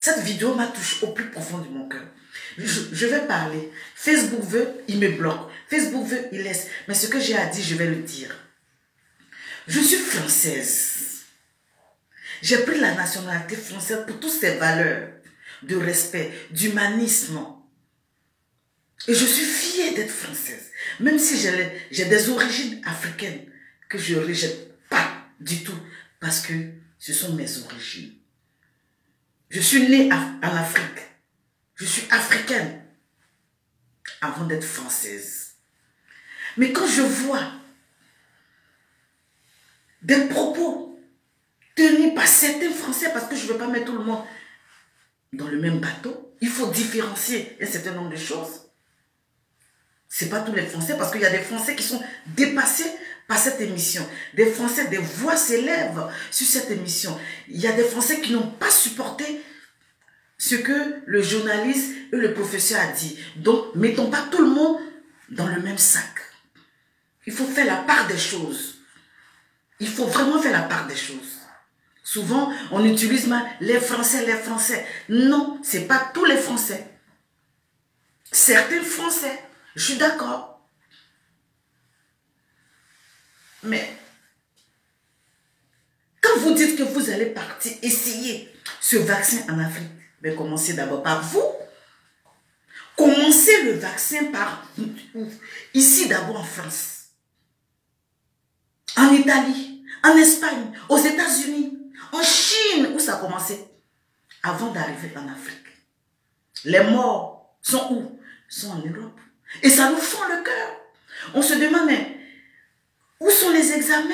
Cette vidéo m'a touché au plus profond de mon cœur. Je vais parler. Facebook veut, il me bloque. Facebook veut, il laisse. Mais ce que j'ai à dire, je vais le dire. Je suis française. J'ai pris la nationalité française pour toutes ces valeurs de respect, d'humanisme. Et je suis fière d'être française. Même si j'ai des origines africaines que je ne rejette pas du tout. Parce que ce sont mes origines. Je suis née en Afrique. Je suis africaine avant d'être française. Mais quand je vois des propos tenus par certains Français, parce que je ne veux pas mettre tout le monde dans le même bateau, il faut différencier un certain nombre de choses. Ce n'est pas tous les Français, parce qu'il y a des Français qui sont dépassés par cette émission. Des Français, des voix s'élèvent sur cette émission. Il y a des Français qui n'ont pas supporté ce que le journaliste et le professeur a dit. Donc, mettons pas tout le monde dans le même sac. Il faut faire la part des choses. Il faut vraiment faire la part des choses. Souvent, on utilise mal les Français, les Français. Non, ce n'est pas tous les Français. Certains Français, je suis d'accord. Mais, quand vous dites que vous allez partir essayer ce vaccin en Afrique, mais commencez d'abord par vous. Commencez le vaccin par ici d'abord en France, en Italie, en Espagne, aux États-Unis, en Chine, où ça a commencé, avant d'arriver en Afrique. Les morts sont où? Sont en Europe. Et ça nous fend le cœur. On se demande, mais où sont les examens,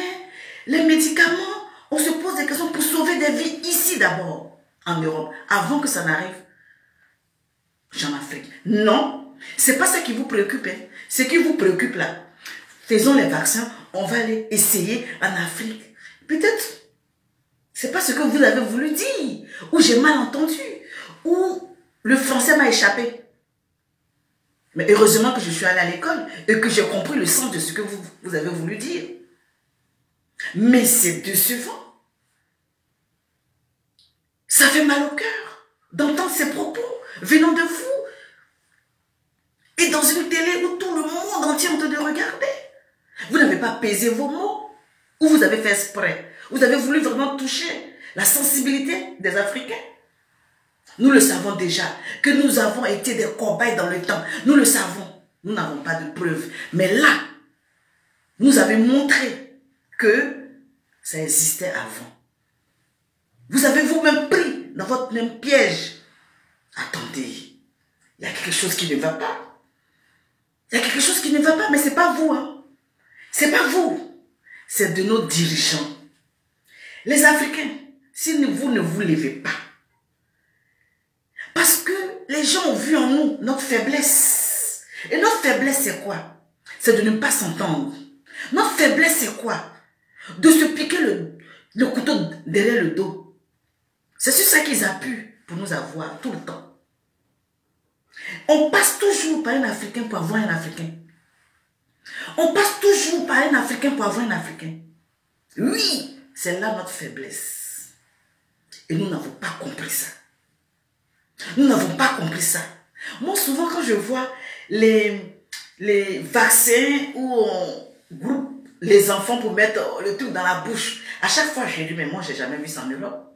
les médicaments? On se pose des questions pour sauver des vies ici d'abord, en Europe, avant que ça n'arrive en Afrique. Non, c'est pas ça qui vous préoccupe. Hein. Ce qui vous préoccupe là, faisons les vaccins, on va aller essayer en Afrique. Peut-être, c'est pas ce que vous avez voulu dire, ou j'ai mal entendu, ou le français m'a échappé. Mais heureusement que je suis allée à l'école et que j'ai compris le sens de ce que vous avez voulu dire. Mais c'est décevant. Ça fait mal au cœur d'entendre ces propos venant de vous. Et dans une télé où tout le monde entier est en train de regarder. Vous n'avez pas pesé vos mots. Ou vous avez fait exprès. Vous avez voulu vraiment toucher la sensibilité des Africains. Nous le savons déjà, que nous avons été des cobayes dans le temps. Nous le savons. Nous n'avons pas de preuves. Mais là, nous avez montré que ça existait avant. Vous avez vous-même pris dans votre même piège. Attendez, il y a quelque chose qui ne va pas. Il y a quelque chose qui ne va pas, mais ce n'est pas vous. Hein. Ce n'est pas vous. C'est de nos dirigeants. Les Africains, si vous ne vous levez pas, parce que les gens ont vu en nous notre faiblesse. Et notre faiblesse, c'est quoi? C'est de ne pas s'entendre. Notre faiblesse, c'est quoi? De se piquer le couteau derrière le dos. C'est sur ça qu'ils appuient pour nous avoir tout le temps. On passe toujours par un Africain pour avoir un Africain. On passe toujours par un Africain pour avoir un Africain. Oui, c'est là notre faiblesse. Et nous n'avons pas compris ça. Nous n'avons pas compris ça. Moi, souvent, quand je vois les vaccins où on groupe les enfants pour mettre le truc dans la bouche, à chaque fois, je dis, mais moi, je n'ai jamais vu ça en Europe.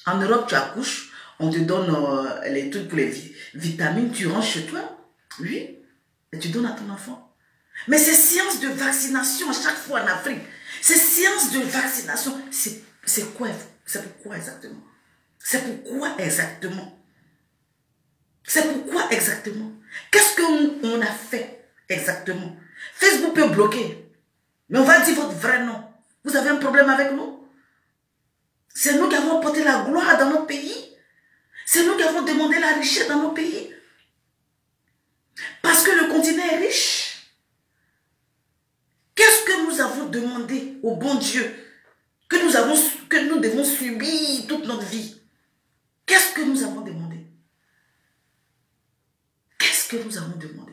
En Europe, tu accouches, on te donne les trucs pour les vitamines, tu rentres chez toi, oui, et tu donnes à ton enfant. Mais ces séances de vaccination, à chaque fois en Afrique, ces séances de vaccination, c'est quoi? C'est pourquoi exactement? C'est pourquoi exactement? C'est pourquoi exactement? Qu'est-ce qu'on a fait exactement? Facebook peut bloquer, mais on va dire votre vrai nom. Vous avez un problème avec nous? C'est nous qui avons porté la gloire dans notre pays. C'est nous qui avons demandé la richesse dans nos pays. Parce que le continent est riche. Qu'est-ce que nous avons demandé au bon Dieu que nous devons subir toute notre vie? Qu'est-ce que nous avons demandé? Qu'est-ce que nous avons demandé?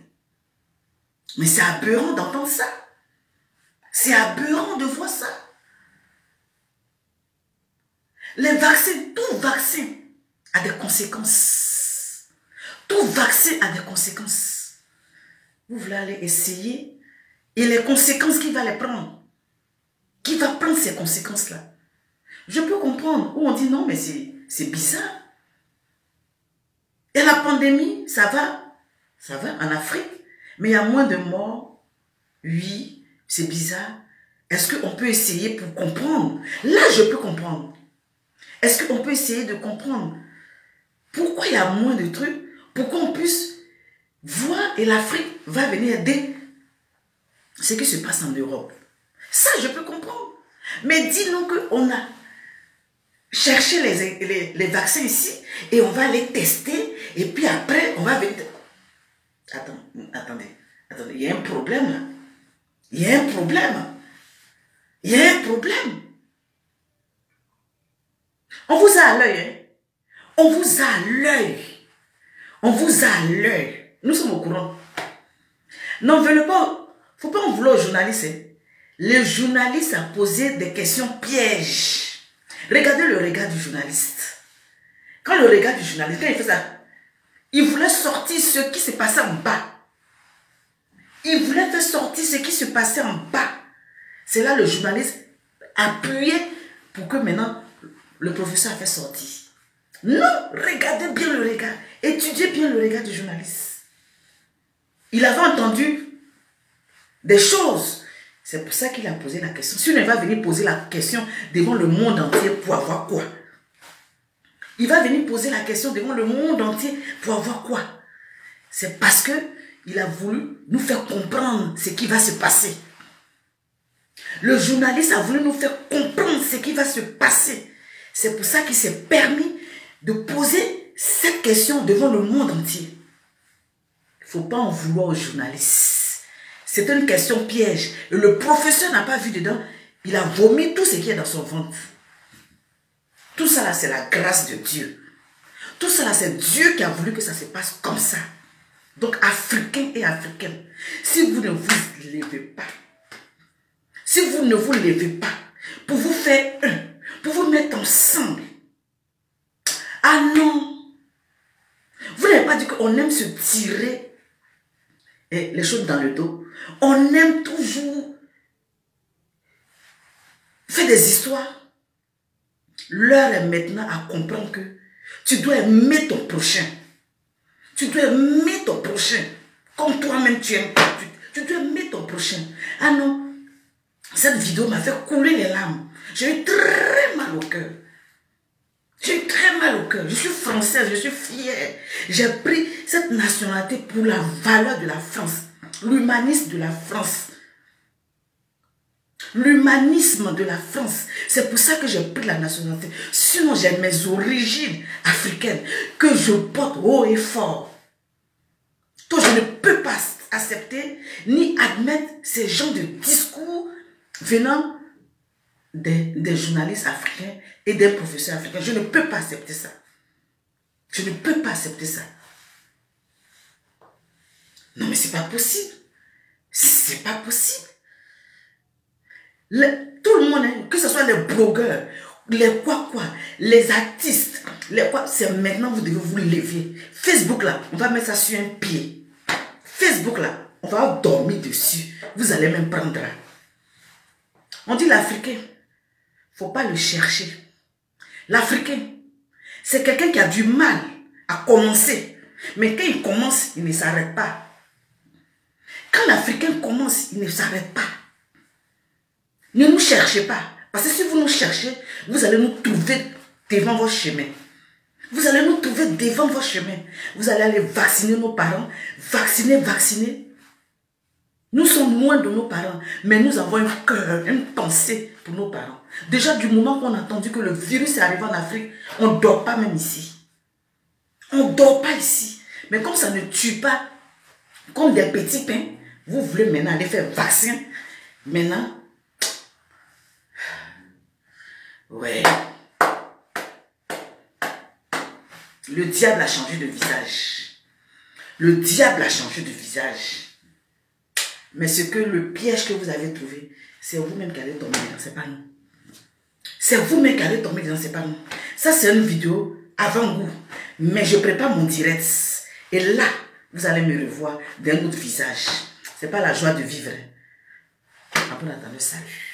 Mais c'est aberrant d'entendre ça. C'est aberrant de voir ça. Les vaccins, tout vaccin a des conséquences. Tout vaccin a des conséquences. Vous voulez aller essayer et les conséquences, qui va les prendre? Qui va prendre ces conséquences-là? Je peux comprendre où on dit non, mais c'est bizarre. Et la pandémie, ça va en Afrique, mais il y a moins de morts. Oui, c'est bizarre. Est-ce qu'on peut essayer pour comprendre? Là, je peux comprendre. Est-ce qu'on peut essayer de comprendre pourquoi il y a moins de trucs, pour qu'on puisse voir et l'Afrique va venir aider ce qui se passe en Europe? Ça, je peux comprendre. Mais dis-nous qu'on a cherché les vaccins ici et on va les tester et puis après, on va venir... Attendez, il y a un problème là. Il y a un problème. Il y a un problème. On vous a à l'œil, hein? On vous a à l'œil. On vous a à l'œil. Nous sommes au courant. Non, venez pas. Faut pas en vouloir aux journalistes. Hein? Les journalistes ont posé des questions pièges. Regardez le regard du journaliste. Quand le regard du journaliste, quand il fait ça, il voulait sortir ce qui se passait en bas. Il voulait faire sortir ce qui se passait en bas. C'est là le journaliste appuyait pour que maintenant le professeur a fait sortir. Non, regardez bien le regard. Étudiez bien le regard du journaliste. Il avait entendu des choses. C'est pour ça qu'il a posé la question. Si on va venir poser la question devant le monde entier pour avoir quoi? Il va venir poser la question devant le monde entier pour avoir quoi? C'est parce que il a voulu nous faire comprendre ce qui va se passer. Le journaliste a voulu nous faire comprendre ce qui va se passer. C'est pour ça qu'il s'est permis de poser cette question devant le monde entier. Il ne faut pas en vouloir aux journalistes. C'est une question piège. Et le professeur n'a pas vu dedans. Il a vomi tout ce qui est dans son ventre. Tout ça là, c'est la grâce de Dieu. Tout ça là, c'est Dieu qui a voulu que ça se passe comme ça. Donc, Africains et Africaines, si vous ne vous levez pas, si vous ne vous levez pas pour vous faire un, pour vous mettre ensemble, ah non, vous n'avez pas dit qu'on aime se tirer les choses dans le dos. On aime toujours faire des histoires. L'heure est maintenant à comprendre que tu dois aimer ton prochain. Tu dois aimer ton prochain. Comme toi-même tu aimes. Tu dois aimer ton prochain. Ah non, cette vidéo m'a fait couler les larmes. J'ai eu très mal au cœur. J'ai eu très mal au cœur. Je suis française, je suis fière. J'ai pris cette nationalité pour la valeur de la France. L'humanisme de la France. L'humanisme de la France. C'est pour ça que j'ai pris la nationalité. Sinon, j'ai mes origines africaines que je porte haut et fort. Donc, je ne peux pas accepter ni admettre ces genres de discours venant des journalistes africains et des professeurs africains. Je ne peux pas accepter ça. Je ne peux pas accepter ça. Non, mais c'est pas possible. C'est pas possible. Tout le monde, hein, que ce soit les blogueurs, les les artistes, c'est maintenant vous devez vous lever. Facebook là, on va mettre ça sur un pied. Facebook là, on va dormir dessus. Vous allez même prendre. On dit l'Africain, faut pas le chercher. L'Africain, c'est quelqu'un qui a du mal à commencer. Mais quand il commence, il ne s'arrête pas. Quand l'Africain commence, il ne s'arrête pas. Ne nous cherchez pas. Parce que si vous nous cherchez, vous allez nous trouver devant vos chemins. Vous allez nous trouver devant vos chemins. Vous allez aller vacciner nos parents. Vacciner. Nous sommes loin de nos parents. Mais nous avons un cœur, une pensée pour nos parents. Déjà du moment qu'on a entendu que le virus est arrivé en Afrique, on ne dort pas même ici. On ne dort pas ici. Mais comme ça ne tue pas, comme des petits pains, vous voulez maintenant aller faire vaccin. Maintenant, ouais. Le diable a changé de visage. Le diable a changé de visage. Mais ce que le piège que vous avez trouvé, c'est vous-même qui allez tomber dedans, c'est pas nous. C'est vous-même qui allez tomber dedans, c'est pas nous. Ça, c'est une vidéo avant-goût. Mais je prépare mon direct. Et là, vous allez me revoir d'un autre visage. Ce n'est pas la joie de vivre. Après, dans le salut.